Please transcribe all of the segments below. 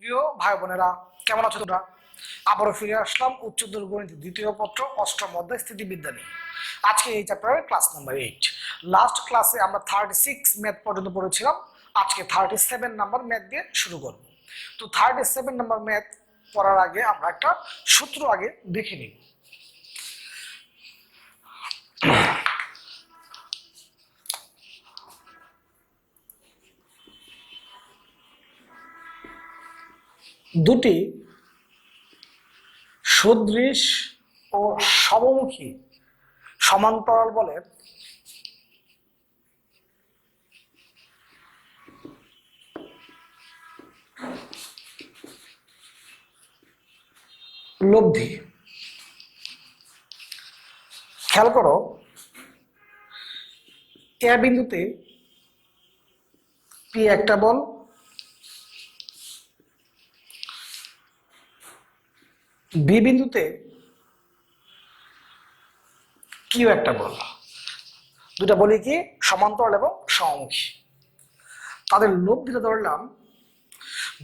প্রিয় ভাই বোনেরা, কেমন আছো তোমরা? আবারও ফিরে আসলাম উচ্চতর গণিত দ্বিতীয় পত্র অষ্টম অধ্যায় স্থিতিবিদ্যা নিয়ে। আজকে এই চ্যাপ্টারের ক্লাস নাম্বার 8। লাস্ট ক্লাসে আমরা 36 ম্যাথ পর্যন্ত পড়েছিলাম। আজকে 37 নাম্বার ম্যাথ দিয়ে শুরু করব। তো 37 নাম্বার ম্যাথ পড়ার আগে আমরা একটা সূত্র আগে দেখে নিব। দুটি সদৃশ ও সমমুখী সমান্তরাল বলের লব্ধি। খেয়াল করো, এ বিন্দুতে পি একটা বল, বি বিন্দুতে কিউ একটা বল। দুটা বলি কি সমান্তরাল এবং সমমুখী। তাদের লব্ধিটা ধরলাম,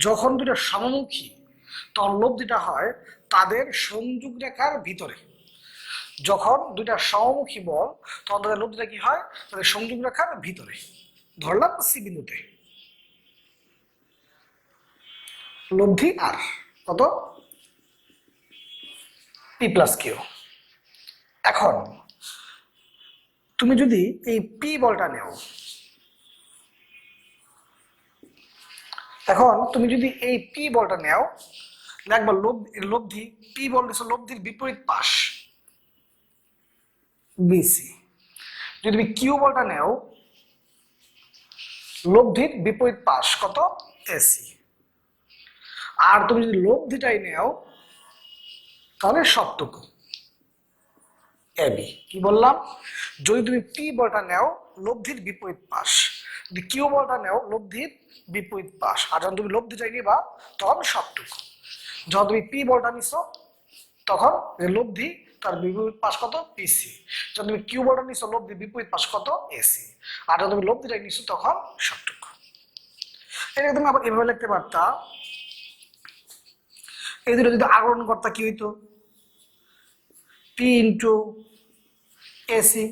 যখন দুটা সমমুখী তখন লব্ধিটা হয় তাদের সংযোগ রেখার ভিতরে। যখন দুইটা সমমুখী বল তখন তাদের লব্ধিটা কি হয়? তাদের সংযোগ রেখার ভিতরে। ধরলাম সি বিন্দুতে লব্ধি আর কত? P plus Q. এখন তুমি যদি এই পি বলটা নেও, একবার লব্ধি পি বল লব্ধির বিপরীত পাশ বিসি। যদি তুমি কিউ বলটা নেও, লব্ধির বিপরীত পাশ কত? এসি। আর তুমি যদি লব্ধিটাই নেও তাহলে সবটুকু এবি। কি বললাম? যদি তুমি পি বলটা নেও লব্ধির বিপরীত পাশ, যদি কিউ বলটা নেও লব্ধির বিপরীত পাশ, আর যখন তুমি লব্ধিটাই নিবা তখন সবটুকু। যখন তুমি পি বলটা নিছো তখন লব্ধি তার বিপরীত পাশ কত? পিসি। যখন তুমি কিউ বলটা নিছো লব্ধির বিপরীত পাশ কত? এসি। আর যখন তুমি লব্ধিটাই নিছো তখন সবটুকু। এটাকে তুমি আবার এভাবে লিখতে পারতা, এই দুটো যদি আগ্রহণ করতা কি হইতো? P into AC,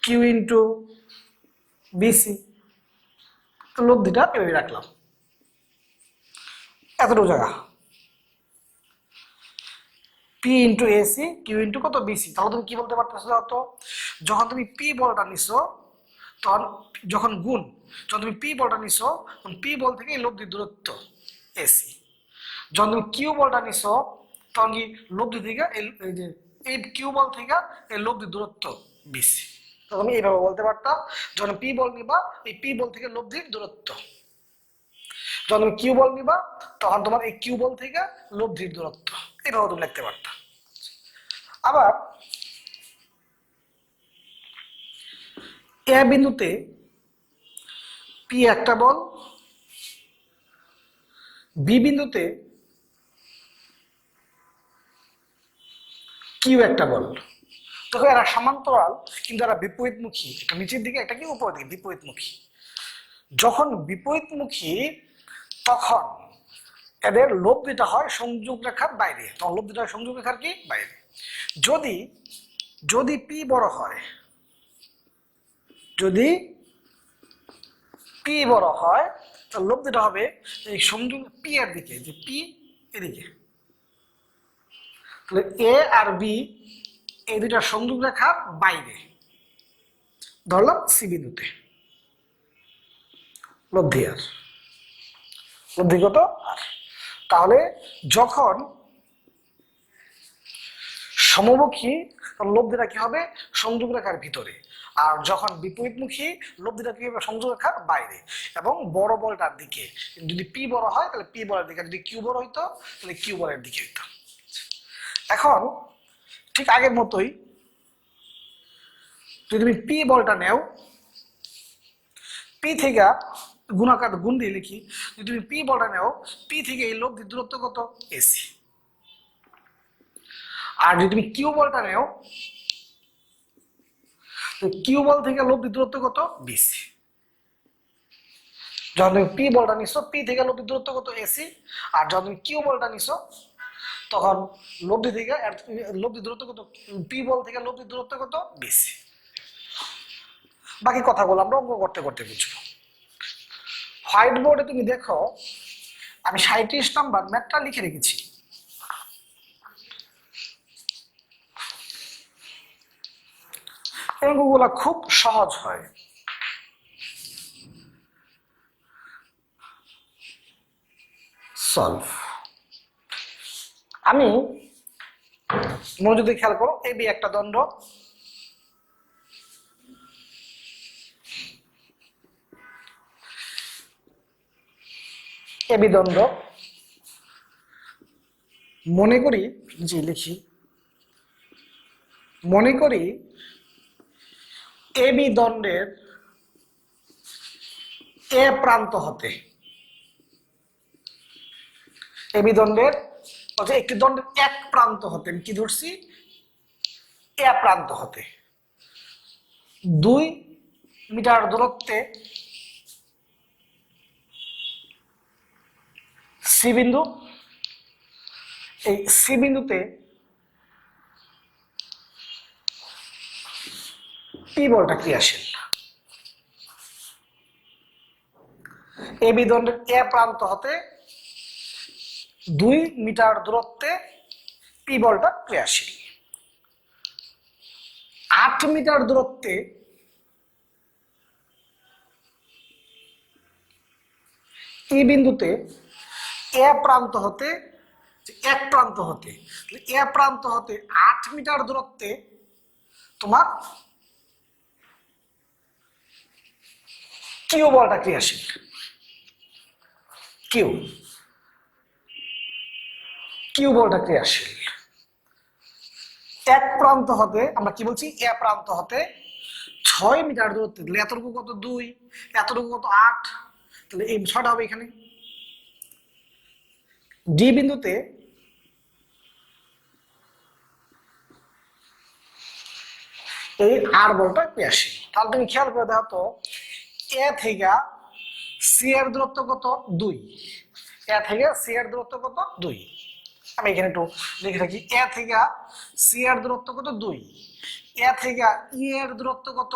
Q into BC. লব্ধিটা এভাবে রাখলাম, এতটুকু জায়গা। P into AC, Q into কত? বিসি। তাহলে তুমি কি বলতে পারতেছো? তো যখন তুমি পি বলটা নিছো তখন যখন তুমি পি বলটা নিছো তখন পি বল থেকে এই লব্ধির দূরত্ব এসি। যখন তুমি কিউ বলটা নিছো তখন কি লব্ধি থেকে এই যে এই কিউ বল থেকে এই লব্ধির দূরত্ব বিসি। তো তুমি এইভাবে বলতে পারতাম, যখন পি বল নিবা এই পি বল থেকে লব্ধির দূরত্ব। যখন তুমি কিউ বল নিবা তখন তোমার এই কিউ বল থেকে লব্ধির দূরত্ব। এইভাবে তুমি লিখতে পারতাম। আবার এ বিন্দুতে পি একটা বল, বি বিন্দুতে কিউ একটা বল। তখন এরা সমান্তরাল কিন্তু এরা বিপরীতমুখী, একটা নিচের দিকে একটা কি উপরের দিকে বিপরীতমুখী। যখন বিপরীতমুখী তখন এদের লব্ধিটা হয় সংযোগ রেখার বাইরে। তখন লব্ধিটা হয় সংযোগ রেখার কি বাইরে। যদি যদি পি বড় হয়, যদি পি বড় হয় তাহলে লব্ধিটা হবে এই সংযোগ পি এর দিকে, যে পি এদিকে। তাহলে এ আর বি এই দুইটা সংযোগ রেখার বাইরে। ধরলাম সি বিন্দুতে লব্ধি আর লব্ধি কত? আর। তাহলে যখন সমমুখী লব্ধিটা কি হবে? সংযোগ রেখার ভিতরে। আর যখন বিপরীতমুখী লব্ধিটা কি হবে? সংযোগ রেখার বাইরে এবং বড় বলটার দিকে। যদি পি বড় হয় তাহলে পি বলের দিকে, যদি কিউ বড় হইতো তাহলে কিউ বলের দিকে হইতো। এখন ঠিক আগের মতোই যদি তুমি পি বলটা নেও, পি থেকে গুণাকার গুণ দিয়ে লিখি, যদি তুমি পি বলটা নেও পি থেকে এই লব্ধির দূরত্ব কত? এসি। আর যদি তুমি কিউ বলটা নেও কিউ বল থেকে লব্ধির দূরত্ব কত? বিসি। যখন তুমি পি বলটা নিছো, পি থেকে লব্ধির দূরত্ব কত এসি, আর যখন তুমি কিউ বলটা নিছো তখন লব্ধি থেকে লব্ধির দূরত্ব কত, পি বল থেকে লব্ধির দূরত্ব কত বিসি। বাকি কথাগুলো আমরা অঙ্ক করতে করতে বুঝবো। হোয়াইট বোর্ডে তুমি দেখো আমি 37 নাম্বার ম্যাথটা লিখে রেখেছি। অঙ্কগুলো খুব সহজ হয়। সলভ। আমি মনোযোগ দিয়ে খেয়াল করো, এবি একটা দণ্ড, এবি দণ্ড, মনে করি জি লিখি, মনে করি এবি দণ্ডের এ প্রান্ত হতে, এবি দণ্ডের একটি দণ্ডের এক প্রান্ত হতে, আমি কি ধরছি, এ প্রান্ত হতে 2 মিটার দূরত্বে সি বিন্দু, এই সি বিন্দুতে পি বলটা ক্রিয়াশীল। এবি দণ্ডের এ প্রান্ত হতে 2 মিটার দূরত্বে পি বলটা ক্রিয়াশীল। 8 মিটার দূরত্বে ই বিন্দুতে এ প্রান্ত হতে, এক প্রান্ত হতে, এ প্রান্ত হতে 8 মিটার দূরত্বে তোমার কিউ বলটা ক্রিয়াশীল। কিউ, কিউ বলটা ক্রিয়াশীল। এক প্রান্ত হতে আমরা কি বলছি, এ প্রান্ত হতে 6 মিটার দূরত্বে, তাহলে এতটুকু কত 2, এতটুকু কত 8, তাহলে এই 6টা হবে এখানে। ডি বিন্দুতে এই আর বলটা ক্রিয়াশীল। তাহলে তুমি খেয়াল করে দেখো তো, এ থেকে সি এর দূরত্ব কত 2, এ থেকে সি এর দূরত্ব কত 2, আমি এখানে একটু লিখে রাখি, এ থেকে সি এর দূরত্ব কত 2, এ থেকে ই এর দূরত্ব কত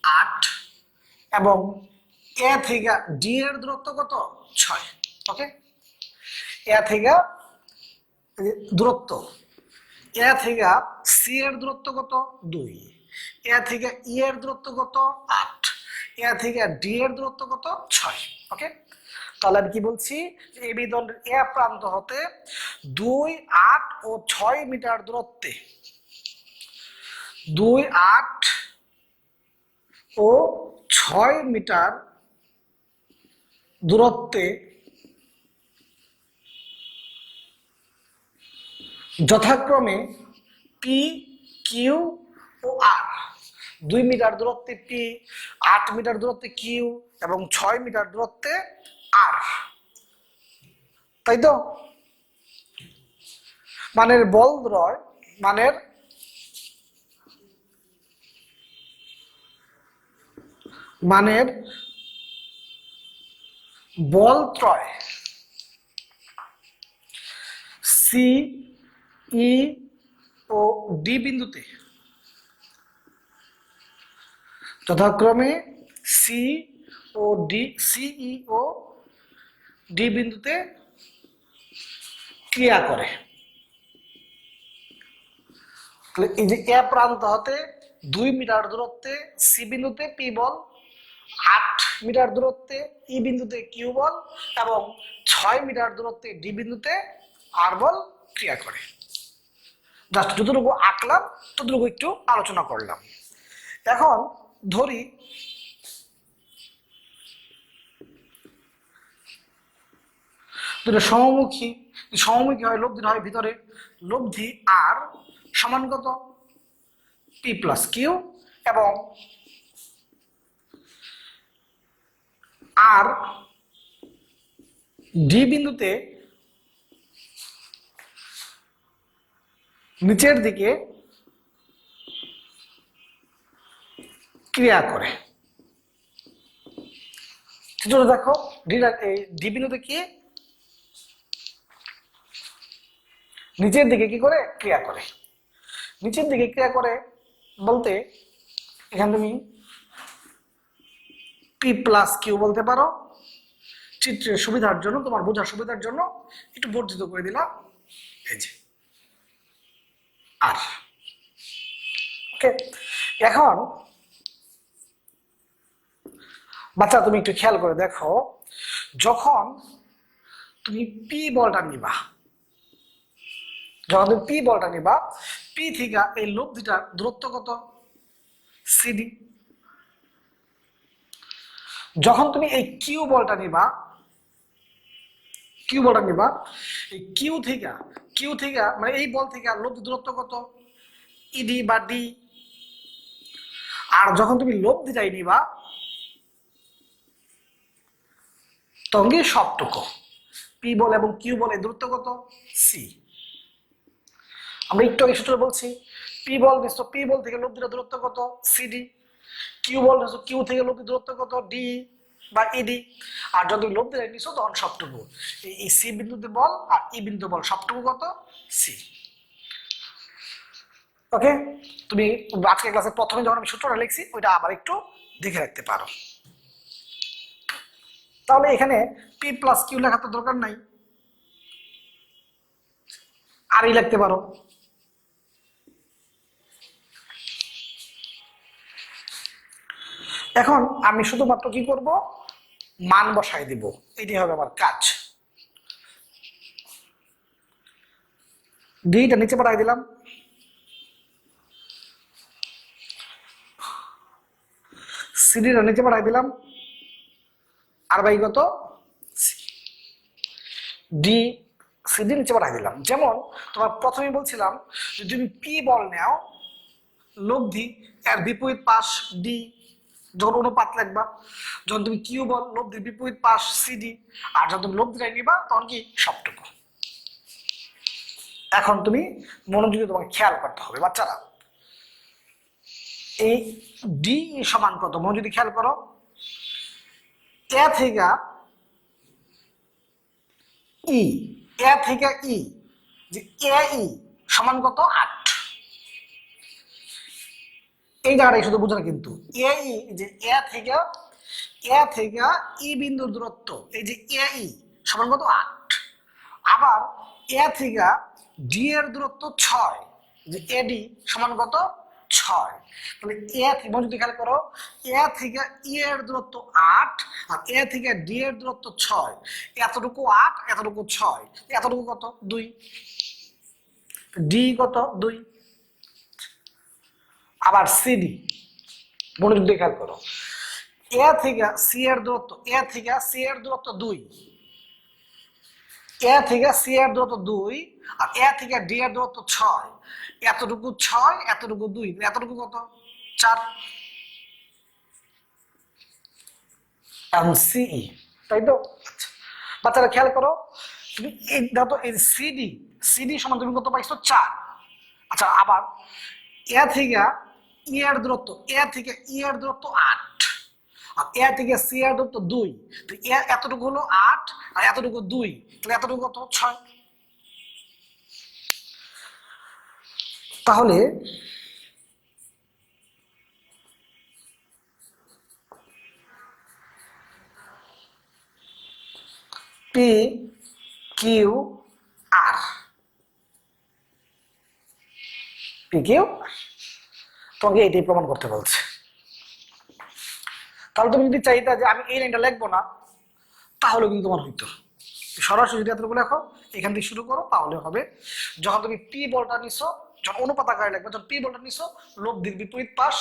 8, এবং এ থেকে ডি এর দূরত্ব কত 6। ওকে, এ থেকে দূরত্ব, এ থেকে সি এর দূরত্ব কত 2, এ থেকে ই এর দূরত্ব কত 8, এ থেকে ডি এর দূরত্ব কত 6। ওকে, তাহলে আমি কি বলছি, এবি দণ্ডের এ প্রান্ত হতে 2, 8 ও 6 মিটার দূরত্বে, 2, 8 ও 6 মিটার দূরত্বে যথাক্রমে পি, কিউ ও আর, 2 মিটার দূরত্বে পি, 8 মিটার দূরত্বে কিউ এবং 6 মিটার দূরত্বে আর, তাই তো? মানের বল দ্বয়, মানের মানের বল ত্রয় সি, ই ও ডি বিন্দুতে যথাক্রমে সি ও ডি, সিই ও ডি বিন্দুতে ক্রিয়া করে। এই যে এ প্রান্ত হতে 2 মিটার দূরত্বে সি বিন্দুতে পি বল, 8 মিটার দূরত্বে ই বিন্দুতে কিউ বল এবং 6 মিটার দূরত্বে ডি বিন্দুতে আর বল ক্রিয়া করে। জাস্ট যতটুকু আঁকলাম ততটুকু একটু আলোচনা করলাম। এখন ধরি দুটো সমমুখী, সমমুখী হয় লব্ধির হয় ভিতরে, লব্ধি আর সমান কত পি প্লাস কিউ, এবং আর ডি বিন্দুতে নিচের দিকে ক্রিয়া করে। চিত্রটা দেখো, ডি বিন্দুতে কি নিচের দিকে কি করে ক্রিয়া করে, নিচের দিকে ক্রিয়া করে বলতে এখানে তুমি পি প্লাস কিউ বলতে পারো। চিত্রের সুবিধার জন্য, তোমার বোঝার সুবিধার জন্য একটু বর্ধিত করে দিলাম, এই যে আর। ওকে, এখন বাচ্চা তুমি একটু খেয়াল করে দেখো, যখন তুমি পি বলটা নিবা, যখন তুমি পি বলটা নিবা, পি থেকে এই লব্ধিটার দূরত্ব কত, সিডি। যখন তুমি এই কিউ বলটা নিবা, কিউ বলটা নিবা, এই কিউ থেকে মানে এই বল থেকে লব্ধি দূরত্ব কত, ইডি বা ডি। আর যখন তুমি লব্ধিটাই নিবা তখন কি সবটুকু, পি বল এবং কিউ বল এর দূরত্ব কত, সি। আমরা একটু আগে সূত্রে বলছি, পি বল নিশ্চ পি বল থেকে লব্ধিটার দূরত্ব কত, সিডি। কিউ বল নিশ্চ কিউ থেকে লব্ধির দূরত্ব কত, ডি বা ইডি। আর যদি লব্ধিটাই নিছো তখন সবটুকু, এই সি বিন্দুতে বল আর ই বিন্দু বল সবটুকু কত, সি। ওকে, তুমি আজকে ক্লাসে প্রথমে যখন আমি সূত্রটা লিখছি ওইটা আবার একটু দেখে রাখতে পারো। তাহলে এখানে পি প্লাস কিউ লেখার তো দরকার নাই, আরই লিখতে পারো। এখন আমি শুধুমাত্র কি করব, মান বসাই দিব, এটাই হবে আমার কাজ। ডিটা নিচে পাঠাই দিলাম, সিডিটা নিচে পাঠাই দিলাম, আর বাই কত, ডি সিডি নিচে পাঠাই দিলাম। যেমন তোমার প্রথমে বলছিলাম যদি তুমি পি বল নাও, লব্ধি এর বিপরীত পাশ ডি, যখন অনুপাত লিখবা। যখন তুমি কিউ বল, লব্ধির বিপরীত পাশ সিডি। আর যখন তুমি লব্ধিটাই নিবা তখন কি সবটুকু। এখন তুমি মনোযোগে তোমাকে খেয়াল করতে হবে বাচ্চারা, এই ডি সমান কত, মনোযোগ খেয়াল করো, এ থেকে ই, এ থেকে ই, যে এ ই সমান কত, 8। এই জায়গাটাই শুধু বুঝো না কিন্তু, এ ই যে এ থেকে ই বিন্দুর দূরত্ব, এই যে এ ই সমান কত, 8। আবার এ থেকে ডি এর দূরত্ব 6, যে এডি সমান কত, 6। তাহলে এ থেকে মনোযোগ খেয়াল করো, এ থেকে ই এর দূরত্ব 8 আর এ থেকে ডি এর দূরত্ব 6। এতটুকু 8, এতটুকু 6, এতটুকু কত, 2। ডি কত, 2। আবার সিডি মনোযোগ দিয়ে খেয়াল করো, এ থেকে সি এর দূরত্ব, এ থেকে সি এর দূরত্ব 2, এ থেকে সি এর দূরত্ব 2 আর এ থেকে ডি এর দূরত্ব 6। এতটুকু 6, এতটুকু 2, এতটুকু কত, 4। এখন সিই, তাই তো? বাচ্চারা খেয়াল করো, তুমি এই দেখো এই সিডি সমান তুমি কত পাইছো, 4। আচ্ছা, আবার এ থেকে ই এর দূরত্ব, এ থেকে ই এর দূরত্ব 8 আর এ থেকে সি এর দূরত্ব 2। তো এতটুকু হলো 8 আর এতটুকু 2, তাহলে এতটুকু কত, 6। তাহলে P Q R, P Q তোমাকে এটাই প্রমাণ করতে বলছে। তাহলে তুমি যদি চাইতা যে আমি এই লাইনটা লিখবো না, তাহলে কিন্তু তোমার হইতো। সরাসরি যদি এতটুকু লেখো, এখান থেকে শুরু করো, তাহলে হবে। যখন তুমি পি বলটা নিছো, যখন অনুপাত আকারে লিখবে, যখন পি বলটা নিছো লব্ধির বিপরীত পাশ,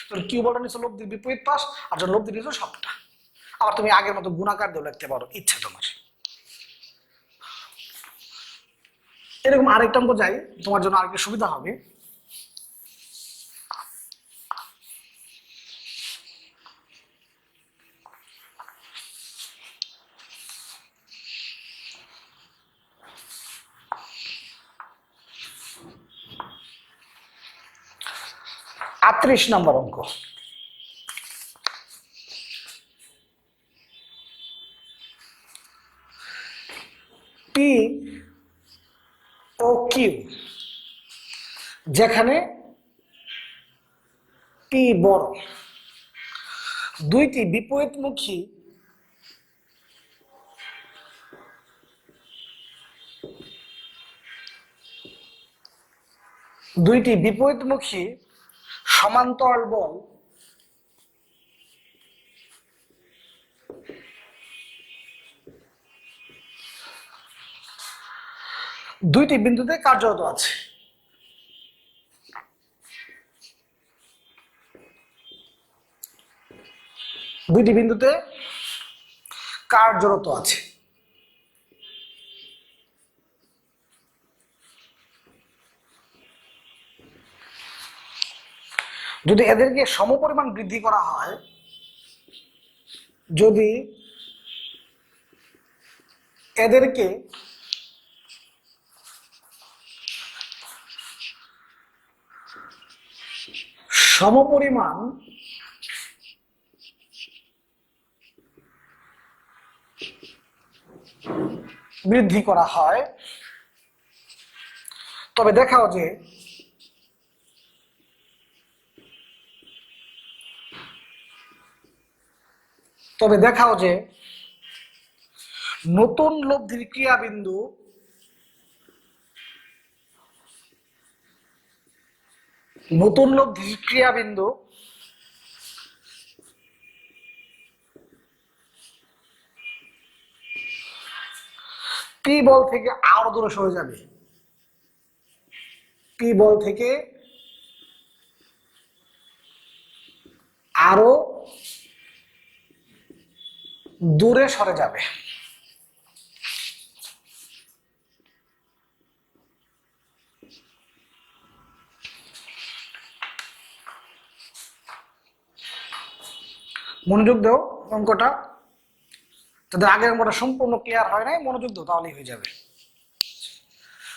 যখন কিউ বলটা নিছো লব্ধির বিপরীত পাশ, আর যখন লব্ধি নিছো সবটা। আবার তুমি আগের মতো গুণাকার দিয়েও লিখতে পারো, ইচ্ছা তোমার। এরকম আরেকটা অঙ্ক যাই, তোমার জন্য আরেকটা সুবিধা হবে। আটত্রিশ নম্বর অঙ্ক। পি ও কিউ, যেখানে পি বড়, দুইটি বিপরীতমুখী সমান্তরাল বল দুইটি বিন্দুতে কার্যরত আছে। দুইটি বিন্দুতে কার্যরত আছে। যদি এদেরকে সমপরিমাণ বৃদ্ধি করা হয়, যদি এদেরকে সমপরিমাণ বৃদ্ধি করা হয়, তবে দেখাও যে নতুন লব্ধির ক্রিয়াবিন্দু পি বল থেকে আরো দূরে সরে যাবে। পি বল থেকে আরো দূরে সরে যাবে। মনোযোগ দাও, অঙ্কটা তাদের আগের অঙ্কটা সম্পূর্ণ ক্লিয়ার হয় নাই, মনোযোগ দাও তাহলেই হয়ে যাবে।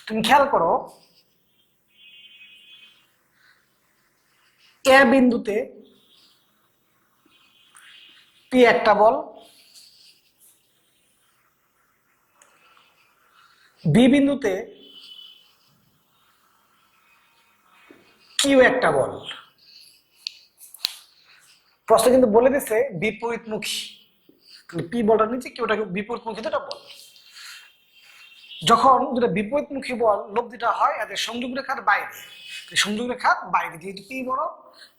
তুমি খেয়াল করো, এ বিন্দুতে পি একটা বল, বি বিন্দুতে কিউ একটা বল। প্রশ্ন কিন্তু বলে দিচ্ছে বিপরীতমুখী, পি বলটার নিচে কিউটাকে বিপরীতমুখী দুটা বল। যখন দুটা বিপরীতমুখী বল লব্ধিটা হয় এদের সংযোগ রেখার বাইরে, সংযোগ রেখার বাইরে যেহেতু পি বড়,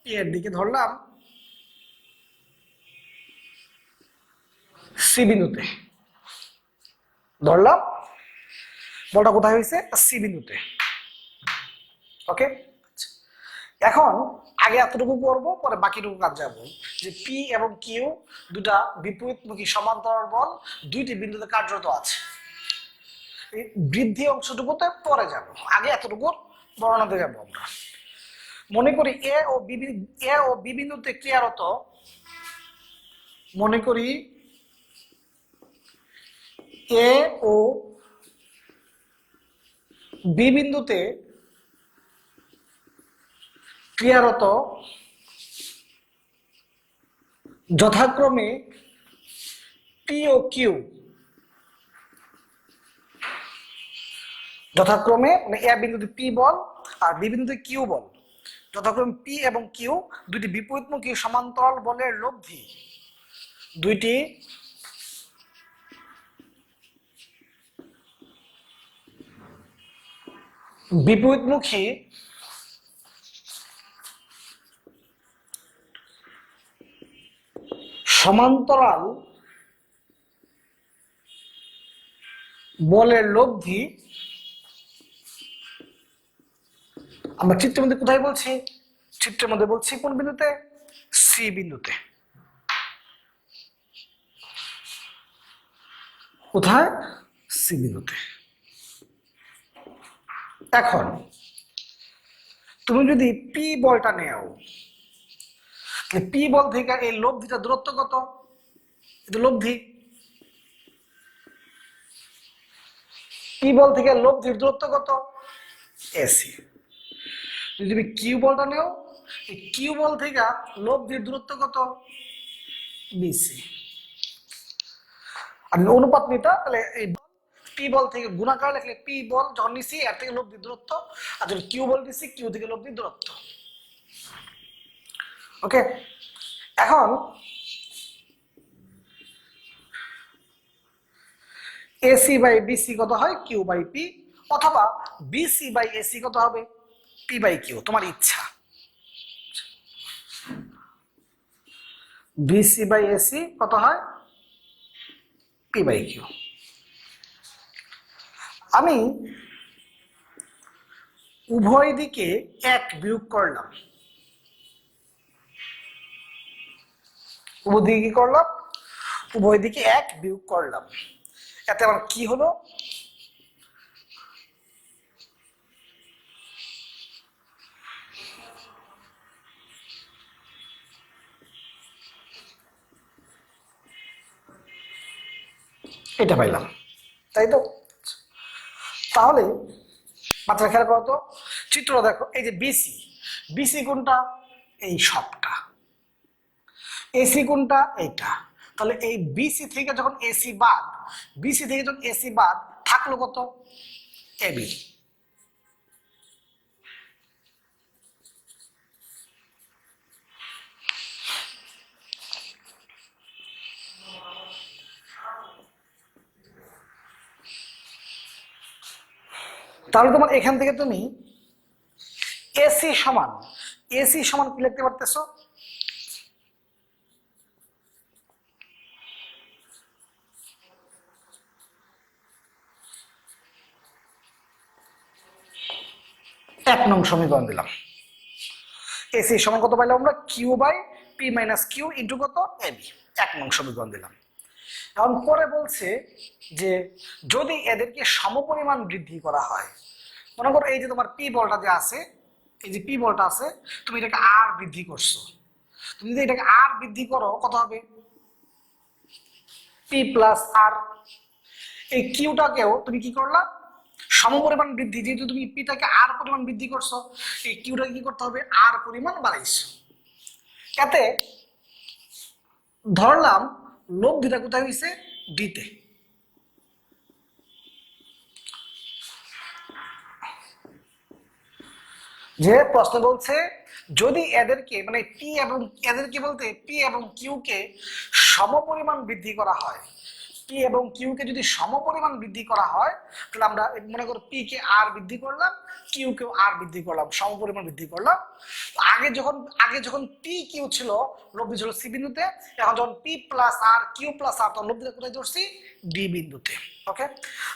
পি এর দিকে ধরলাম সি বিন্দুতে, ধরলাম বলটা কোথায় হয়েছে, সি বিন্দুতে। ওকে, এখন আগে এতটুকু করবো, পরে বাকিটুকু কাজ যাবো যে পি এবং কিউ দুটা বিপরীতমুখী সমান্তরাল বল দুইটি বিন্দুতে কার্যরত আছে। এই বৃদ্ধি অংশটুকুতে পরে যাব, আগে এতটুকু বর্ণনাতে যাব আমরা। মনে করি এ ও বি বিন্দুতে ক্রিয়ারত, মনে করি এ ও বি বিন্দুতে ক্রিয়ারত যথাক্রমে পি ও কিউ, যথাক্রমে মানে এ বিন্দুতে পি বল আর বি বিন্দুতে কিউ বল, যথাক্রমে পি এবং কিউ দুইটি বিপরীতমুখী সমান্তরাল বলের লব্ধি, দুইটি বিপরীতমুখী সমান্তরাল বলের লব্ধি আমরা চিত্রের মধ্যে কোথায় বলছি, চিত্রের মধ্যে বলছি কোন বিন্দুতে, সি বিন্দুতে। কোথায়, সি বিন্দুতে। এখন তুমি যদি পি বলটা নেও, পি বল থেকে এই লব্ধিটা দূরত্ব কত, এটা লব্ধি, পি বল থেকে লব্ধির দূরত্ব কত, এসি। যদি তুমি কিউ বলটা নেও, এই কিউ বল থেকে লব্ধির দূরত্ব কত, বিসি। আর অনুপাত নিতা তাহলে এই পি বল থেকে গুণাকার লিখলে পি বল যখন নিছি এর থেকে লব্ধি দূরত্ব, আর যখন কিউ বল নিছি কিউ থেকে লব্ধি দূরত্ব। ওকে, এখন এসি বাই বিসি কত হয়? কিউ বাই পি, অথবা বিসি বাই এসি কত হবে? পি বাই কিউ, তোমার ইচ্ছা। বিসি বাই এসি কত হয়? P by Q. আমি উভয় দিকে এক বিয়োগ করলাম, উভয় দিকে কি করলাম? উভয় দিকে এক বিয়োগ করলাম, এতে আমার কি হলো? এটা পাইলাম, তাই তো? তাহলে মাত্রা খেয়াল করো তো, চিত্র দেখো, এই যে বিসি, বিসি কোনটা? এই সবটা। এসি কোনটা? এইটা। তাহলে এই বিসি থেকে যখন এসি বাদ, বিসি থেকে যখন এসি বাদ থাকলো কত? এবি। তাহলে তোমার এখান থেকে তুমি এসি সমান, এসি সমান কি লিখতে পারতেছো? এক নং সমীকরণ দিলাম। এসি সমান কত পাইলাম আমরা? Q by P minus Q into কত? এবি। এক নং সমীকরণ দিলাম। এখন পরে বলছে যে যদি এদেরকে সমপরিমাণ বৃদ্ধি করা হয়, মনে করো এই যে তোমার পি বলটা যে আছে, এই যে পি বলটা আছে, তুমি এটাকে আর বৃদ্ধি করছো, তুমি যদি এটাকে আর বৃদ্ধি করো কত হবে? পি প্লাস আর। এই কিউটাকেও তুমি কি করলা? সমপরিমাণ বৃদ্ধি, যেহেতু তুমি পিটাকে আর পরিমাণ বৃদ্ধি করছো, এই কিউটাকে কি করতে হবে? আর পরিমাণ বাড়াইছো। এতে ধরলাম লব্ধিটা কোথায় হয়েছে? ডিতে। যে প্রশ্ন বলছে যদি এদেরকে মানে পি এবং এদেরকে বলতে পি এবং কিউ কে সমপরিমাণ বৃদ্ধি করা হয়, পি এবং কিউ কে যদি সমপরিমাণ বৃদ্ধি করা হয়, তাহলে আমরা মনে করো পি কে আর বৃদ্ধি করলাম, কিউ কেও আর বৃদ্ধি করলাম, সমপরিমাণ বৃদ্ধি করলাম। আগে যখন পি কিউ ছিল, লব্ধি ছিল সি বিন্দুতে, এখন যখন P plus R Q plus আর, তখন লব্ধিটা কোথায় ধরছি? ডি বিন্দুতে। ওকে,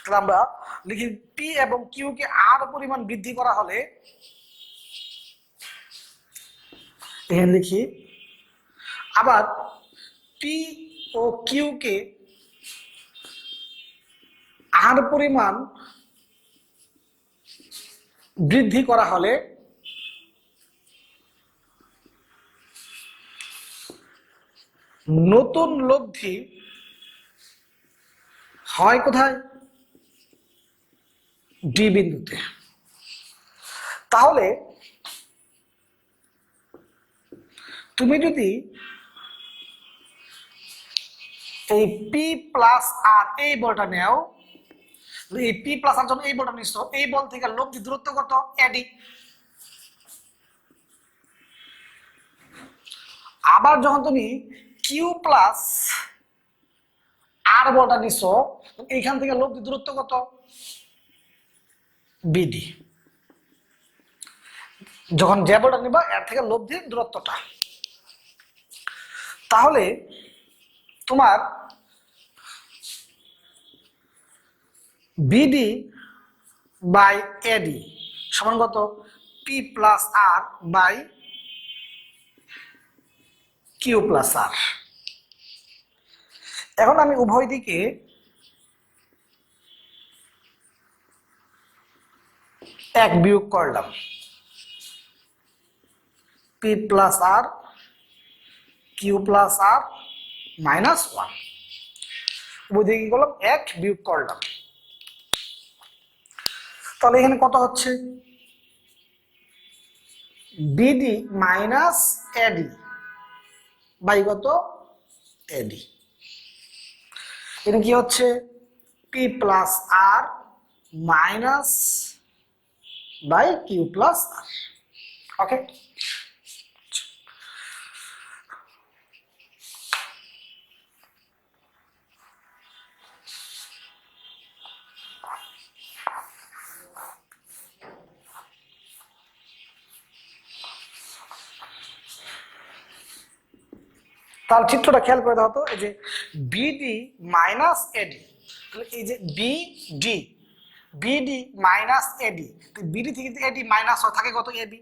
তাহলে আমরা লিখি পি এবং কিউ কে আর পরিমাণ বৃদ্ধি করা হলে, এখানে লিখি আবার পি ও কিউ কে আর পরিমাণ বৃদ্ধি করা হলে নতুন লব্ধি হয় কোথায়? ডি বিন্দুতে। তাহলে তুমি যদি এই পি প্লাস আর এই বলটা নেও, এই পি প্লাস আর যখন এই বলটা নিচ্ছ, এই বল থেকে লব্ধি দূরত্ব কত? এডি। আবার যখন তুমি কিউ প্লাস আর বলটা নিচ্ছ, এইখান থেকে লব্ধি দূরত্ব কত? বিডি। যখন যে বলটা নিবা এর থেকে লব্ধির দূরত্বটা। তাহলে তোমার বিডি বাই এডি সমান কত? P plus R by Q plus R. এখন আমি উভয় দিকে এক বিয়োগ করলাম, P plus R Q plus R minus one, উভয় দিকে কি করলাম? এক বিয়োগ করলাম। তাহলে এখানে কত হচ্ছে? বিডি মাইনাস এডি বাই কত? এডি। এটা কি হচ্ছে? P plus R minus by Q plus R. Okay, তাহলে চিত্রটা খেয়াল করে দাও তো, এই যে বিডি মাইনাস এডি, এই যে বিডি, বিডি মাইনাস এডি, বিডি থেকে এডি মাইনাস হয়, থাকে কত এবি,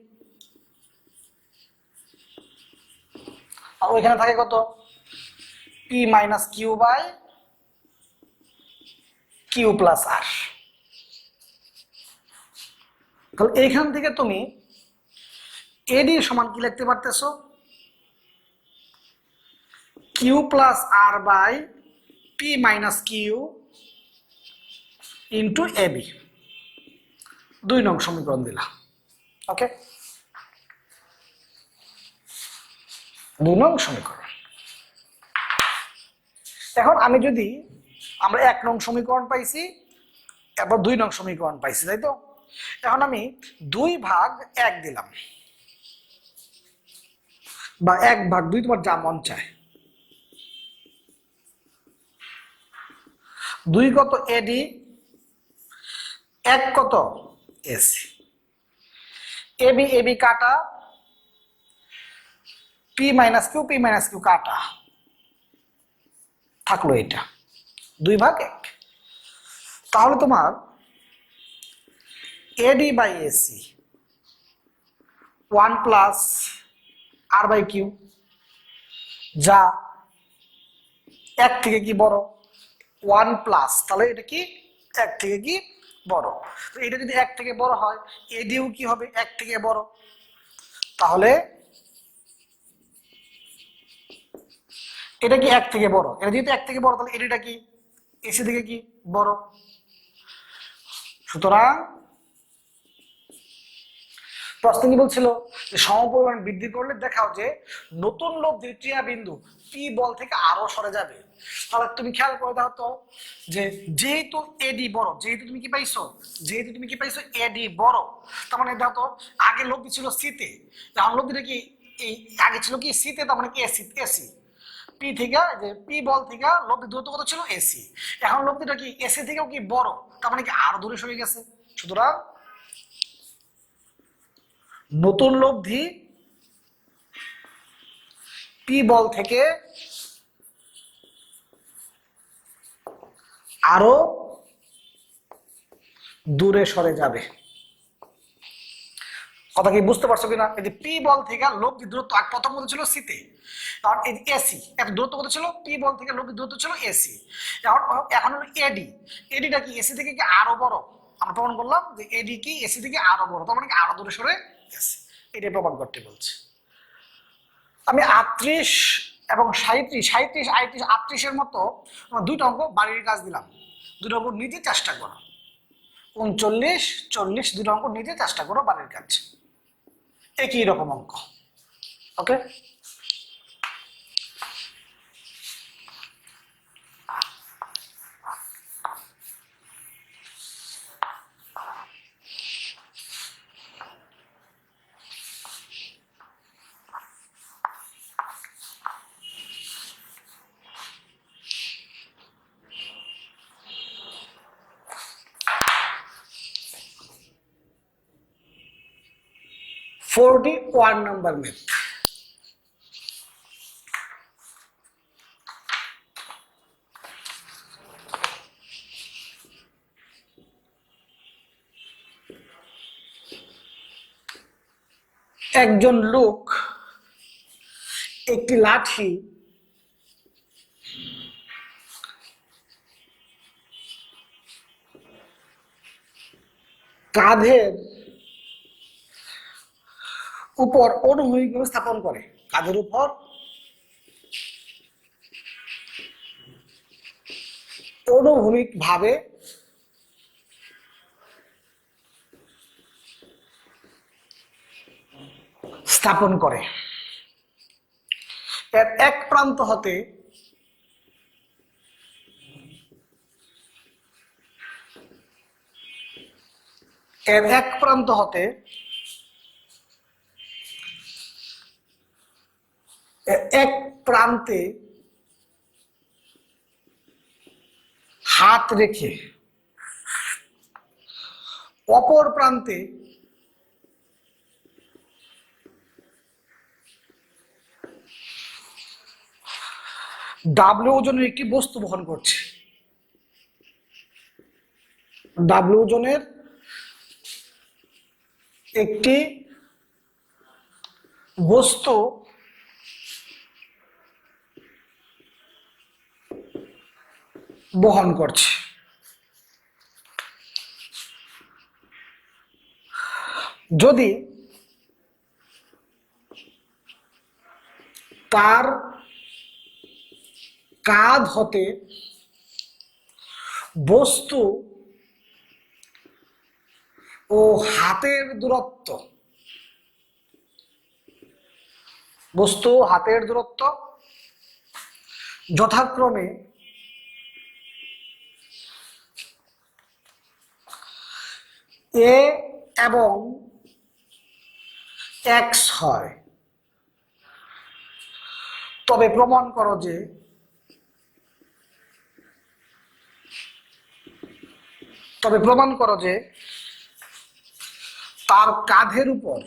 আর ওইখানে থাকে কত P minus Q by Q plus R. তাহলে এইখান থেকে তুমি এডি সমান কি লিখতে পারতেছো, Q plus R by P minus Q into AB, 2 নং সমীকরণ দিলাম। ওকে, 2 নং সমীকরণ। এখন আমি যদি, আমরা 1 নং সমীকরণ পাইছি, এরপর 2 নং সমীকরণ পাইছি, তাই তো? এখন আমি 2/1 দিলাম, বা 1/2, তোমার যা মন চায়। 2 কত এডি, 1 কত এসি, এবি এবি কাটা, পি মাইনাস কিউ কাটা, থাকলো এটা 2/1। তাহলে তোমার AD by AC 1 plus R by Q, যা 1 থেকে কি বড়, 1 প্লাস, তাহলে এটা কি 1 থেকে কি বড়। তো এটা যদি 1 থেকে বড় হয়, এডিও কি হবে 1 থেকে বড়, তাহলে এটা কি 1 থেকে বড়, এটা যেহেতু 1 থেকে বড়, তাহলে এডিটা কি এসি থেকে কি বড়। সুতরাং প্রশ্ন কি বলছিল, যে সমপরিমাণ বৃদ্ধি করলে দেখাও যে নতুন লব্ধির ক্রিয়া বিন্দু পি বল থেকে আরো সরে যাবে। তাহলে তুমি খেয়াল করে দাও তো, যে যেহেতু এডি বড়, যেহেতু তুমি কি পাইছো এডি বড়, তার মানে দেখো তো আগে লব্ধি ছিল সিতে, এখন লব্ধিটা কি এই আগে ছিল কি সিতে, তার মানে কি এসি, পি থেকে, যে পি বল থেকে লব্ধি দূরত্ব কত ছিল এসি, এখন লব্ধিটা কি এসি থেকেও কি বড়, তার মানে কি আরো দূরে সরে গেছে। সুতরাং নতুন লব্ধি পি বল থেকে আরো দূরে সরে যাবে। কথা কি বুঝতে পারছো কিনা? এই যে পি বল থেকে লব্ধি দূরত্ব প্রথম কত ছিল সিতে, কারণ এই এসি এত দূরত্ব কত ছিল, পি বল থেকে লব্ধি দূরত্ব ছিল এসি। এখন হলো এডি, এডিটা কি এসি থেকে কি আরো বড়, আমরা প্রমাণ করলাম যে এডি কি এসি থেকে আরো বড়, তার মানে কি আরো দূরে সরে গেছে, এটাই প্রমাণ করতে বলছে। আমি 38 এবং 37, 38 এর মতো 2টা অঙ্ক বাড়ির কাজ দিলাম, 2টা অঙ্ক নিজে চেষ্টা করো, 39, 40, 2টা অঙ্ক নিজে চেষ্টা করো বাড়ির কাজ, একই রকম অঙ্ক। ওকে, फोर्टी 1 নম্বর ম্যাথ। একজন লোক একটি লাঠি কাঁধের উপর অনুভূমিকভাবে স্থাপন করে, কাঁধের উপর অনুভূমিকভাবে স্থাপন করে, এর এক প্রান্ত হতে এর এক প্রান্ত হতে এক প্রান্তে হাত রেখে অপর প্রান্তে ডাব্লিউ ওজনের একটি বস্তু বহন করছে। ডাব্লিউ ওজনের একটি বস্তু বহন করছে। যদি তার কাঁধ হতে বস্তু ও হাতের দূরত্ব, বস্তু হাতের দূরত্ব যথাক্রমে এ এবং এক্স হয়, তবে প্রমাণ করো যে তার কাঁধের উপর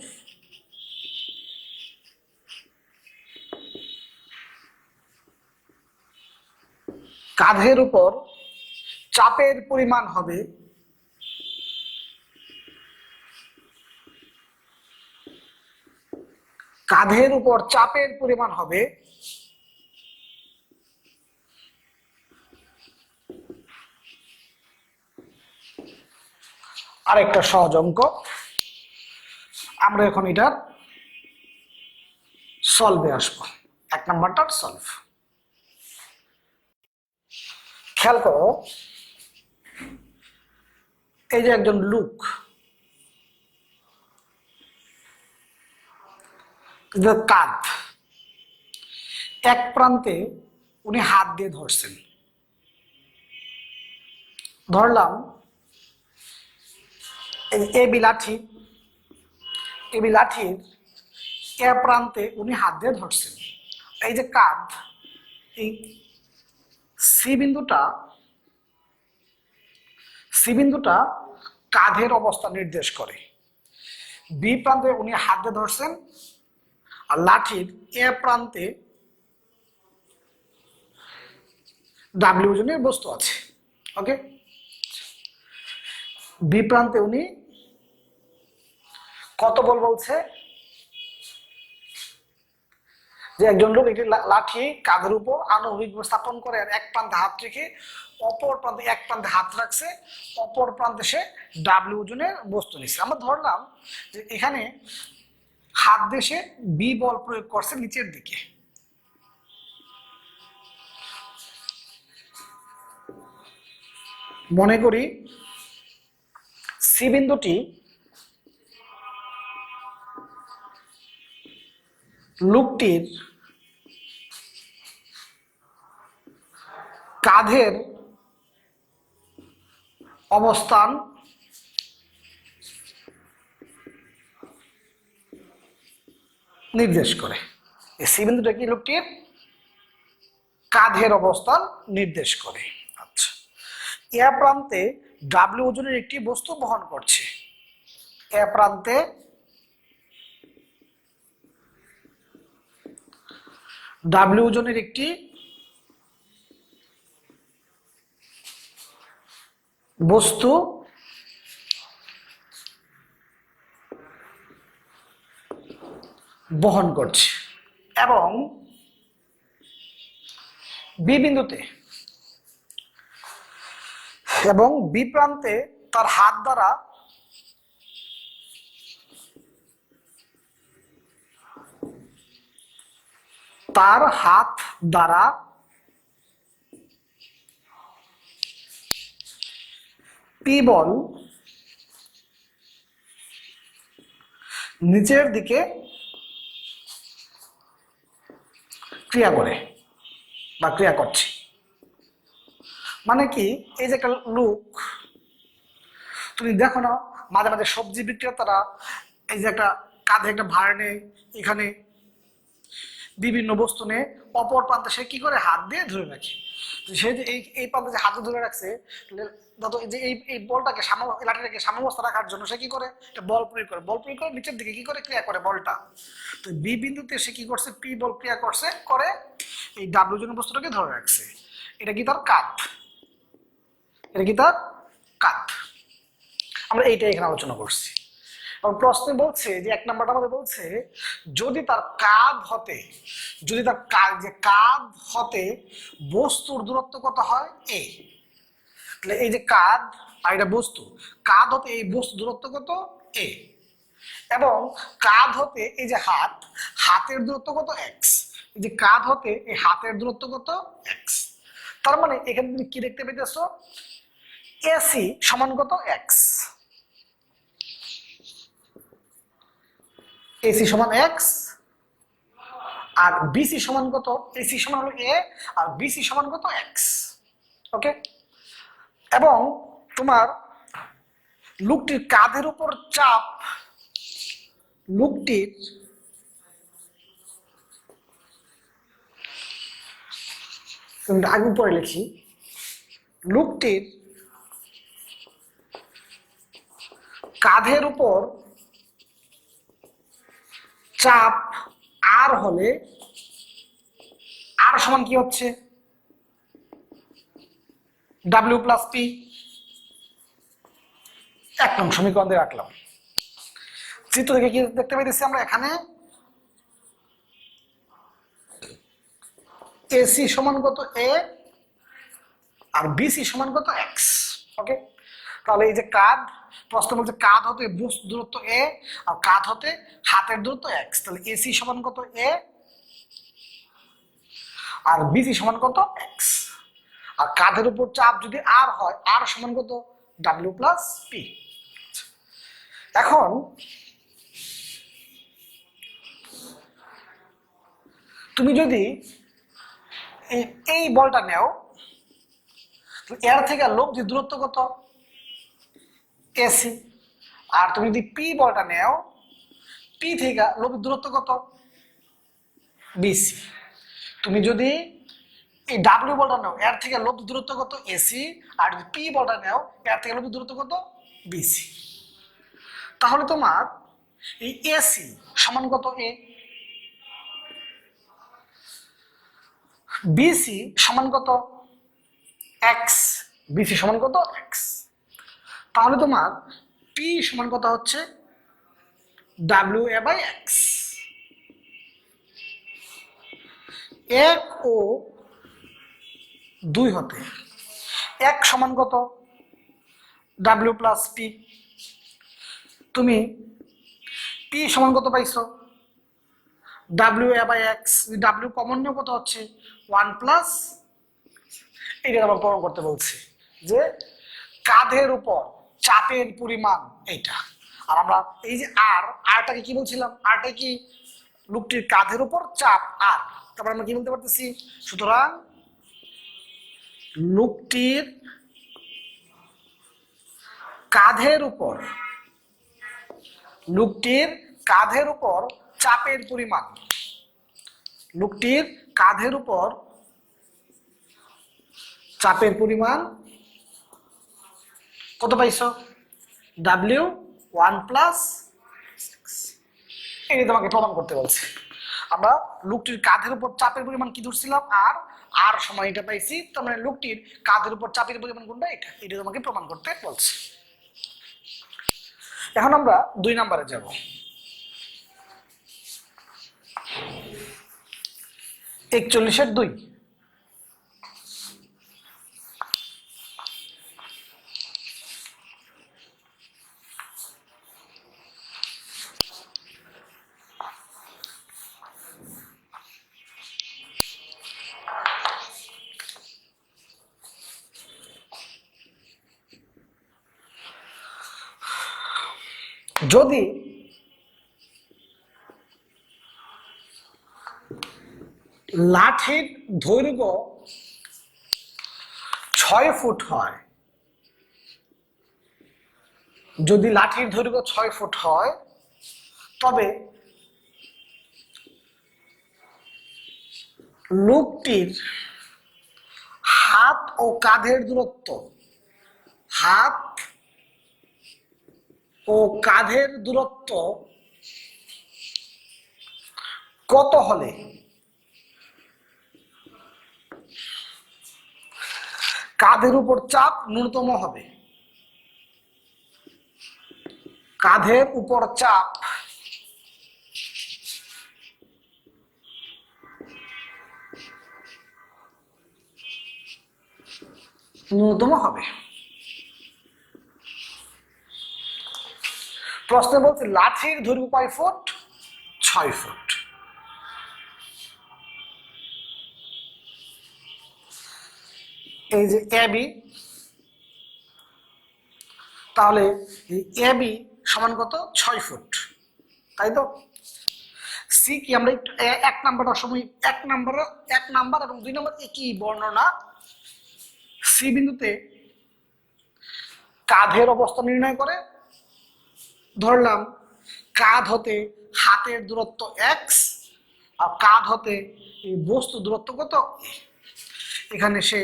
চাপের পরিমাণ হবে আরেকটা সহজ অঙ্ক, আমরা এখন এটার সলভে আসবো। 1 নাম্বারটার সলভ। খেয়াল করো, এই যে একজন লোক কাঁধ এক প্রান্তে উনি হাত দিয়ে ধরছেন। ধরলাম এবি লাঠির এ প্রান্তে উনি হাত দিয়ে ধরছেন। এই যে কাঁধ, এই সি বিন্দুটা কাঁধের অবস্থা নির্দেশ করে। বি প্রান্তে উনি হাত দিয়ে ধরছেন, আর লাঠির এ প্রান্তে ডাব্লিউ ওজনের বস্তু আছে। ওকে, বি প্রান্তে উনি কত বল বলছে যে একজন লোক একটি লাঠি কাঁধের উপর আণবিক স্থাপন করে এক প্রান্তে হাত রেখে অপর প্রান্তে এক প্রান্তে হাত রাখছে, অপর প্রান্তে সে ডাব্লিউ ওজনের বস্তু নিচ্ছে। আমরা ধরলাম যে এখানে হাত দিয়ে সে বি বল প্রয়োগ করছে নিচের দিকে। মনে করি সি বিন্দুটি লোকটির কাঁধের অবস্থান নির্দেশ করে। এই সি বিন্দুটা কি লোকটির কাঁধের অবস্থান নির্দেশ করে। আচ্ছা, এ প্রান্তে ডাব্লিউ ওজনের একটি বস্তু বহন করছে। এ প্রান্তে ডাব্লিউ ওজনের একটি বস্তু বহন করছে এবং বি বিন্দুতে এবং বি প্রান্তে তার হাত দ্বারা পি বল নিচের দিকে ক্রিয়া করছে। মানে কি, এই যে একটা লোক, তুমি দেখো না মাঝে মাঝে সবজি বিক্রেতারা এই যে একটা কাঁধে একটা ভার নেয়, এখানে বিভিন্ন বস্তু নিয়ে অপর প্রান্তে সে কি করে হাত দিয়ে ধরে রাখে। সে যে এই প্রান্তে যে হাতে ধরে রাখছে, যে এই বলটাকে লাঠিটাকে সাম্যাবস্থা রাখার জন্য সে কি করে, একটা বল প্রয়োগ করে, বল প্রয়োগ করে নিচের দিকে কি করে ক্রিয়া করে বলটা। তো বি বিন্দুতে সে কি করছে, পি বল ক্রিয়া করছে, করে এই ডাব্লিউ জন বস্তুটাকে ধরে রাখছে। এটা কি তার কাঁধ, এটা কি তার কাঁধ। আমরা এইটাই এখানে আলোচনা করছি। এবং প্রশ্নে বলছে যে 1 নাম্বারটা আমাদের বলছে যদি তার কাঁধ হতে, যদি তার কাঁধ হতে বস্তুর দূরত্ব কত হয় এ, তাহলে এই যে কাঁধ আর এটা বস্তু, কাঁধ হতে এই বস্তু দূরত্ব কত এ, এবং কাঁধ হতে এই যে হাত, হাতের দূরত্ব কত এক্স, এই যে কাঁধ হতে এই হাতের দূরত্ব কত এক্স। তার মানে এখানে তুমি কি দেখতে পেতেছো, এসি সমান কত এক্স, এসি সমান এক্স, আর বিসি সমান কত, এসি সমান হলো এ আর বিসি সমান কত এক্স। ওকে, এবং তোমার লোকটির কাঁধের উপর চাপ, লোকটির আগে পরে লিখি, লোকটির কাঁধের উপর চাপ আর হলে, আর সমান কি হচ্ছে ডাব্লিউ প্লাস পি। 1 নং সমীকরণ দিয়ে রাখলাম। চিত্র থেকে কি দেখতে পাইতেছি আমরা, এখানে এসি সমান কত এ আর বিসি সমান কত এক্স। ওকে, তাহলে এই যে কাঁধ, প্রশ্ন বলছে কাঁধ হতে বস্তু দূরত্ব এ আর কাঁধ হতে হাতের দূরত্ব এক্স, তাহলে এসি সমান কত এ আর বিসি সমান কত এক্স। আর কাঁধের উপর চাপ যদি আর হয়, আর সমান কত ডাব্লিউ প্লাস পি। এখন তুমি যদি এই বলটা নেও, এর থেকে লব্ধি দূরত্ব কত এসি, আর তুমি যদি পি বলটা নেও, পি থেকে লব্ধি দূরত্ব কত বিসি। তুমি যদি এই ডাব্লিউ বলটা নাও, এর থেকে লব্ধি দূরত্ব কত এসি, আর যদি পি বলটা নাও, এর থেকে লব্ধি দূরত্ব কত বিসি। তাহলে তোমার এই এসি সমান কত এ, বিসি সমান কত এক্স, বিসি সমান কত এক্স। তাহলে তোমার পি সমান কত হচ্ছে ডাব্লিউ এ বাই এক্স। 1 ও 2 হতে 1 সমান কত ডাব্লিউ প্লাস পি। তুমি পি সমান কত পাইছো W A by X, W common নিয়ে কত হচ্ছে 1 প্লাস, এটা আমরা প্রমাণ করতে বলছি যে কাঁধের উপর চাপের পরিমাণ এইটা। আর আমরা এই যে আরটাকে কি বলছিলাম, আরটা কি লোকটির কাঁধের উপর চাপ আর, তারপর আমরা কি বলতে পারতেছি, সুতরাং লোকটির কাঁধের উপর, লোকটির কাঁধের উপর চাপের পরিমাণ, লোকটির কাঁধের উপর চাপের পরিমাণ কত পাইছো ডাব্লিউ 1 প্লাস, এই তোমাকে প্রমাণ করতে বলছে। আমরা লোকটির কাঁধের উপর চাপের পরিমাণ কি ধরছিলাম আর সময় এটা পাইছি, তার মানে লোকটির কাঁধের উপর চাপের পরিমাণ কোনটা এটা তোমাকে প্রমাণ করতে বলছে। এখন আমরা 2 নম্বরে যাব। একচল্লিশের 2। যদি লাঠির দৈর্ঘ্য 6 ফুট হয় যদি লাঠির দৈর্ঘ্য 6 ফুট হয় তবে লোকটির হাত ও কাঁধের দূরত্ব হাত ও কাঁধের দূরত্ব কত হলে কাঁধের উপর চাপ ন্যূনতম হবে? কাঁধের উপর চাপ ন্যূনতম হবে। প্রশ্নে বলছে লাঠির দৈর্ঘ্য কয় ফুট? 6 ফুট। এই যে এবি, তাহলে এবি সমান কত? 6 ফুট, তাই তো? সি কি আমরা একটু এক নাম্বারটার সময় এক নাম্বার এবং 2 নাম্বার একই বর্ণনা। সি বিন্দুতে কাঁধের অবস্থান নির্ণয় করে ধরলাম কাঁধ হতে হাতের দূরত্ব এক্স আর কাঁধ হতে এই বস্তু দূরত্ব কত? এখানে সে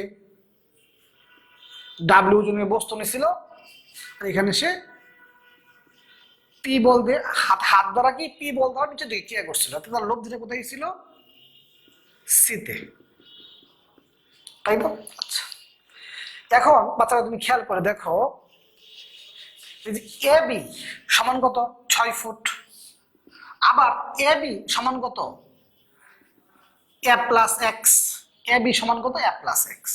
ডাব্লিউ ওজনের বস্তু নিয়েছিল আর এখানে সে পি বল দিয়ে হাত দ্বারা কি পি বল দ্বারা নিচে দিকে ক্রিয়া করছিল, তার লব্ধিটা কোথায় ছিল? সিতে, তাই তো? আচ্ছা, এখন বাচ্চারা তুমি খেয়াল করে দেখো এবি সমান কত? 6 ফুট। আবার এবি সমান কত? এ প্লাস এক্স। এবি সমান কত? এ প্লাস এক্স।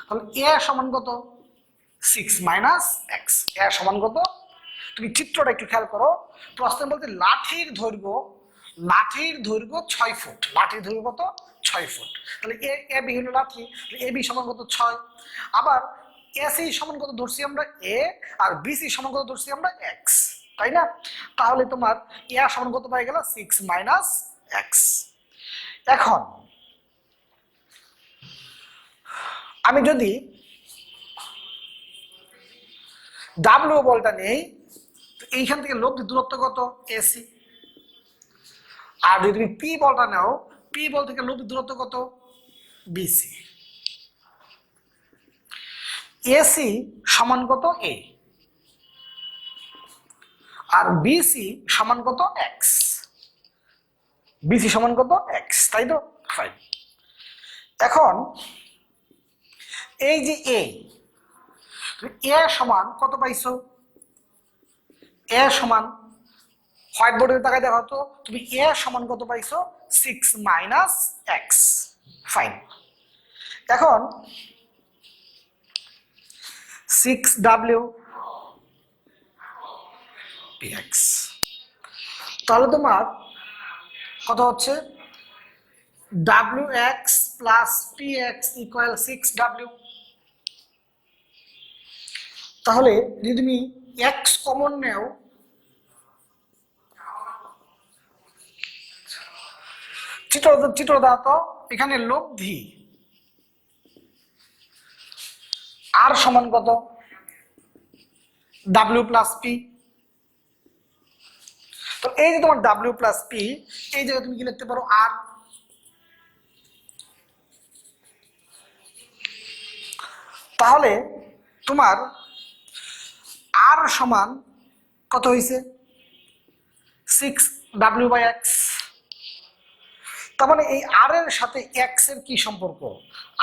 তাহলে এ সমান কত? 6 মাইনাস এক্স। এ সমান কত? তুমি চিত্রটা একটু খেয়াল করো। প্রশ্ন বলতে লাঠির দৈর্ঘ্য 6 ফুট। লাঠির দৈর্ঘ্য কত? 6 ফুট। তাহলে এ বি হলো লাঠি, এ বি সমান কত? 6। আবার এসি সমান কত ধরছি আমরা? এ। আর বিসি সমান কত ধরছি আমরা? এক্স, তাই না? তাহলে তোমার এ সমান কত পাই গেল? 6 মাইনাস এক্স। এখন আমি যদি ডাব্লিউ বলটা নেই, এইখান থেকে লব্ধি দূরত্ব কত? এসি। আর যদি তুমি পি বলটা নাও, পি বল থেকে লব্ধি দূরত্ব কত? বিসি। এসি সমান কত? এ। আর বিসি সমান কত? এক্স। বিসি সমান কত? এক্স, তাই তো? ফাইন। এখন এই যে এ সমান কত পাইছো? এ সমান হোয়াইট বোর্ডের তাকায় দেখো তো তুমি এ সমান কত পাইছো? 6 মাইনাস এক্স। ফাইন। এখন 6w px, তাহলে তোমার কত হচ্ছে? wx plus px equal 6w। তাহলে যদি তুমি x কমন নেও, চিত্র দাও তো। এখানে লব্ধি আর সমান কত? w plus P. তো এই যে তোমার w প্লাস পি, এই জায়গায় তুমি কি লিখতে পারো? আর। তাহলে তোমার আর সমান কত হয়েছে? 6w/x। তার মানে এই আর এর সাথে এক্স এর কি সম্পর্ক?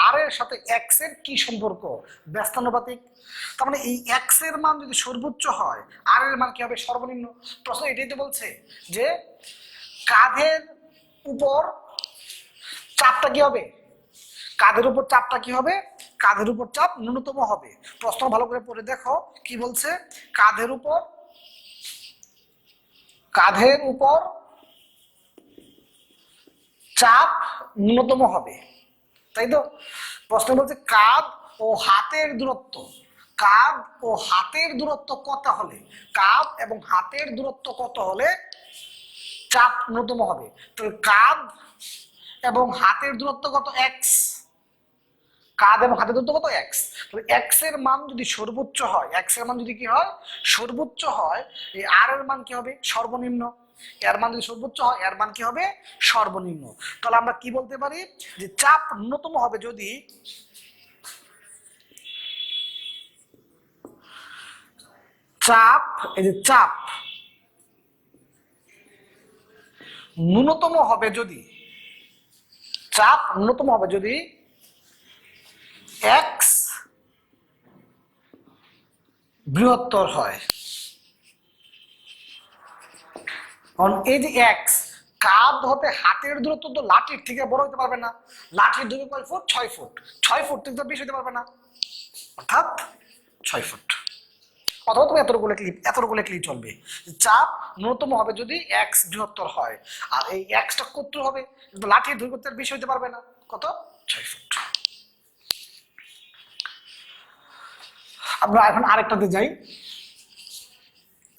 আর এর সাথে এক্স এর কি সম্পর্ক? ব্যস্তানুপাতিক। তার মানে এই এক্স এর মান যদি সর্বোচ্চ হয়, আর এর মান কি হবে? সর্বনিম্ন। প্রশ্ন এটাই তো বলছে যে কাঁধের উপর চাপটা কি হবে? কাঁধের উপর চাপটা কি হবে? কাঁধের উপর চাপ ন্যূনতম হবে। প্রশ্ন ভালো করে পড়ে দেখো কি বলছে। কাঁধের উপর চাপ ন্যূনতম হবে, তাই তো? প্রশ্ন বলছে কাঁধ ও হাতের দূরত্ব কত হলে, কাঁধ এবং হাতের দূরত্ব কত হলে চাপ ন্যূনতম হবে? তাহলে কাঁধ এবং হাতের দূরত্ব কত? এক্স। কাঁধ এবং হাতের দূরত্ব কত এক্স। তবে এক্স এর মান যদি সর্বোচ্চ হয়, এক্স এর মান যদি কি হয় সর্বোচ্চ হয়, এই আর এর মান কি হবে সর্বনিম্ন। এর মান যদি সর্বোচ্চ হয় এর মান কি হবে সর্বনিম্ন। তাহলে আমরা কি বলতে পারি যে চাপ ন্যূনতম হবে যদি চাপ, এই যে চাপ ন্যূনতম হবে যদি, চাপ ন্যূনতম হবে যদি এক্স বৃহত্তর হয়। কারণ এই যে এক্স, কাঁধ হতে হাতের দূরত্ব তো লাঠির থেকে বড় হতে পারবে না। লাঠির দূরত্ব কয় ফুট? 6 ফুট। 6 ফুট থেকে তো বেশি হতে পারবে না, অর্থাৎ 6 ফুট। অথবা তুমি এতটুকু লিখলেই চলবে। চাপ ন্যূনতম হবে যদি এক্স বৃহত্তর হয়। আর এই এক্সটা কত হবে? লাঠির দৈর্ঘ্য বেশি হতে পারবে না, কত? 6 ফুট। আমরা এখন আরেকটাতে যাই,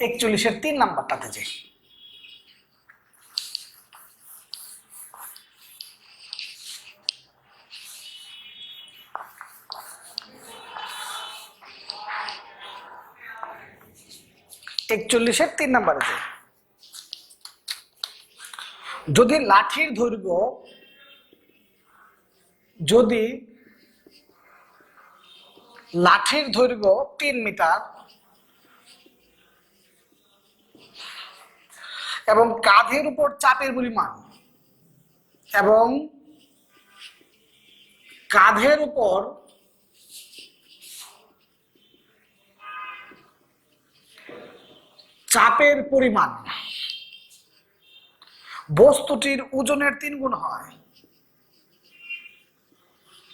41-এর 3 নাম্বারটাতে যাই। একচল্লিশের 3 নাম্বারে যাই। যদি লাঠির দৈর্ঘ্য, যদি লাঠির দৈর্ঘ্য 3 মিটার এবং কাঁধের উপর চাপের পরিমাণ, এবং কাঁধের উপর চাপের পরিমাণ বস্তুটির ওজনের 3 গুণ হয়,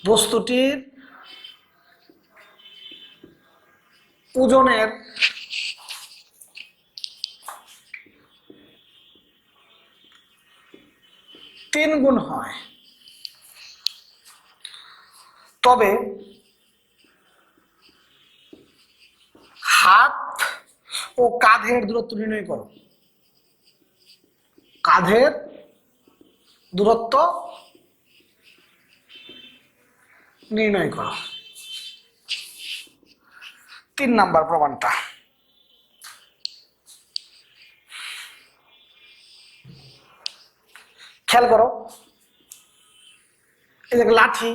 বস্তুটির ওজনের 3 গুণ হয়, তবে হাত ও কাঁধের দূরত্ব নির্ণয় করো। কাঁধের দূরত্ব নির্ণয় করো। 3 নাম্বার প্রমাণটা খেয়াল করো। এই যে লাঠি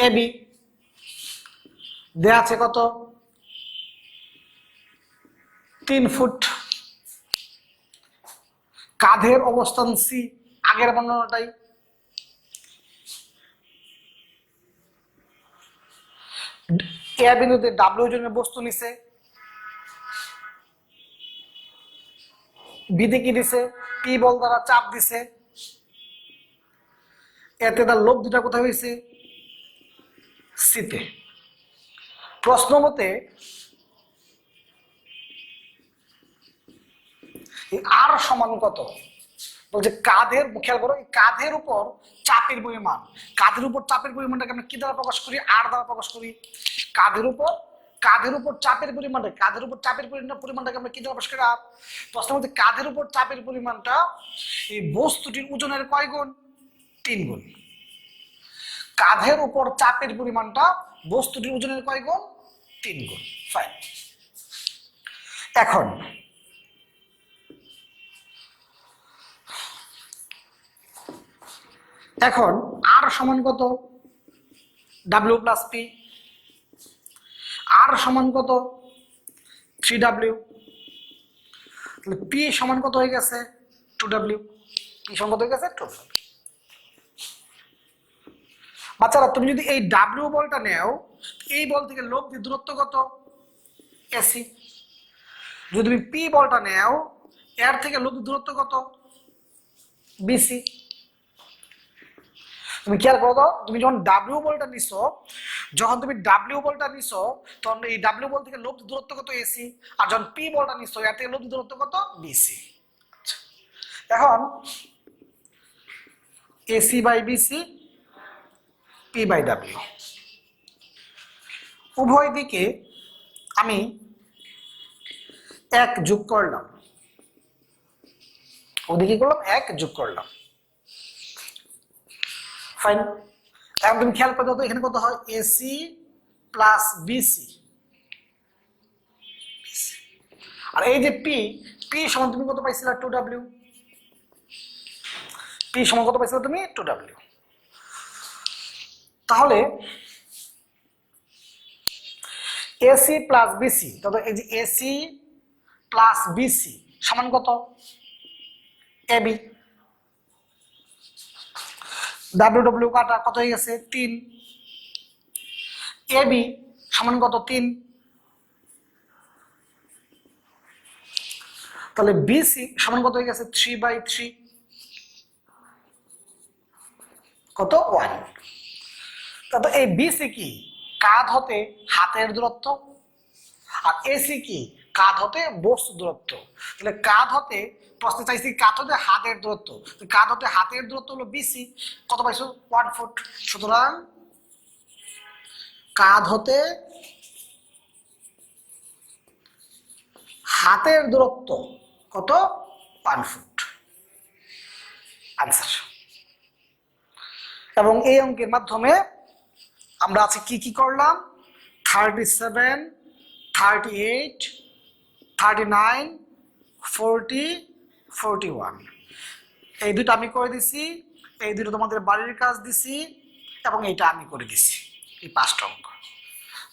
এবি দেয়া আছে কত? 3 ফুট। কাঁধের অবস্থান সি, আগের বর্ণনাটাই। এ বিন্দুতে ডাব্লিউ ওজনের বস্তু নিছে, বিতে কি দিছে? পি বল দ্বারা চাপ দিছে। এতে তার লোভ দুটা কোথায় হয়েছে? সিতে। প্রশ্ন মতে আর সমান কত? বলছে কাঁধের, খেয়াল করো, কাঁধের উপর চাপের পরিমাণ, কাঁধের উপর চাপের পরিমাণটাকে আমরা কি দ্বারা প্রকাশ করি? আর দ্বারা প্রকাশ করি। কাঁধের উপর চাপের পরিমাণটা, কাঁধের উপর চাপের পরিমাণটাকে আমরা কি দ্বারা প্রকাশ করি? আর। প্রশ্ন মধ্যে কাঁধের উপর চাপের পরিমাণটা এই বস্তুটির ওজনের কয় গুণ? 3 গুণ। কাঁধের উপর চাপের পরিমাণটা বস্তুটির ওজনের কয় গুণ? 3 গুণ। ফাইন। এখন আর সমান কত? W plus P. আর সমান কত? 3W। পি সমান কত হয়ে গেছে? 2W। পি সমান কত হয়ে গেছে? 2W। বাচ্চারা তুমি যদি এই ডাব্লিউ বলটা নেও, এই বল থেকে লব্ধি দূরত্ব কত? এসি। যদি তুমি পি বলটা নেও, এর থেকে লব্ধি দূরত্ব কত? বিসি। তুমি খেয়াল করো তো, তুমি যখন ডাব্লিউ বলটা নিছো, তখন এই ডাব্লিউ বল থেকে লব্ধি দূরত্ব কত? এসি। আর যখন পি বলটা নিছো, এর থেকে লব্ধি দূরত্ব কত? বিসি। এখন AC by BC, P by W, উভয় দিকে আমি 1 যোগ করলাম। ওদিকে করলাম 1 যোগ করলাম। ফাইন। এখন তুমি খেয়াল করে দাও তো এখানে কত হয়, এসি প্লাস বিসি। আর এই যে পি, পি সমান তুমি কত পাইছিলা, 2W। পি সমান কত পাইছিলা তুমি, 2W। তাহলে এসি প্লাস বিসি, তাহলে এই যে এসি প্লাস বিসি সমান কত, এবি। ডাব্লিউ কাটা কত হয়ে গেছে, 3। এবি সমান কত, 3। তাহলে বিসি সমান কত হয়ে গেছে, 3/3, কত, 1। তাহলে এই বিসি কি, কাঁধ হতে হাতের দূরত্ব, আর এসি কি, কাঁধ হতে বস্তু দূরত্ব। তাহলে কাঁধ হতে, প্রশ্নে চাইছি কাঁধ হতে হাতের দূরত্ব, কাঁধ হতে হাতের দূরত্ব হলো বিসি, কত পাইছো, 1 ফুট। সুতরাং কাঁধ হতে হাতের দূরত্ব কত, 1 ফুট। আনসার। এবং এই অঙ্কের মাধ্যমে আমরা আজকে কি কি করলাম, 37, 38, 39, 40, 41 এই দুটো আমি করে দিছি, এই দুটো তোমাদের বাড়ির কাজ দিছি, এবং এইটা আমি করে দিছি। এই 5টা অঙ্ক,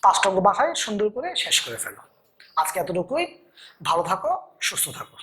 5টা অঙ্ক বাসায় সুন্দর করে শেষ করে ফেলো। আজকে এতটুকুই। ভালো থাকো, সুস্থ থাকো।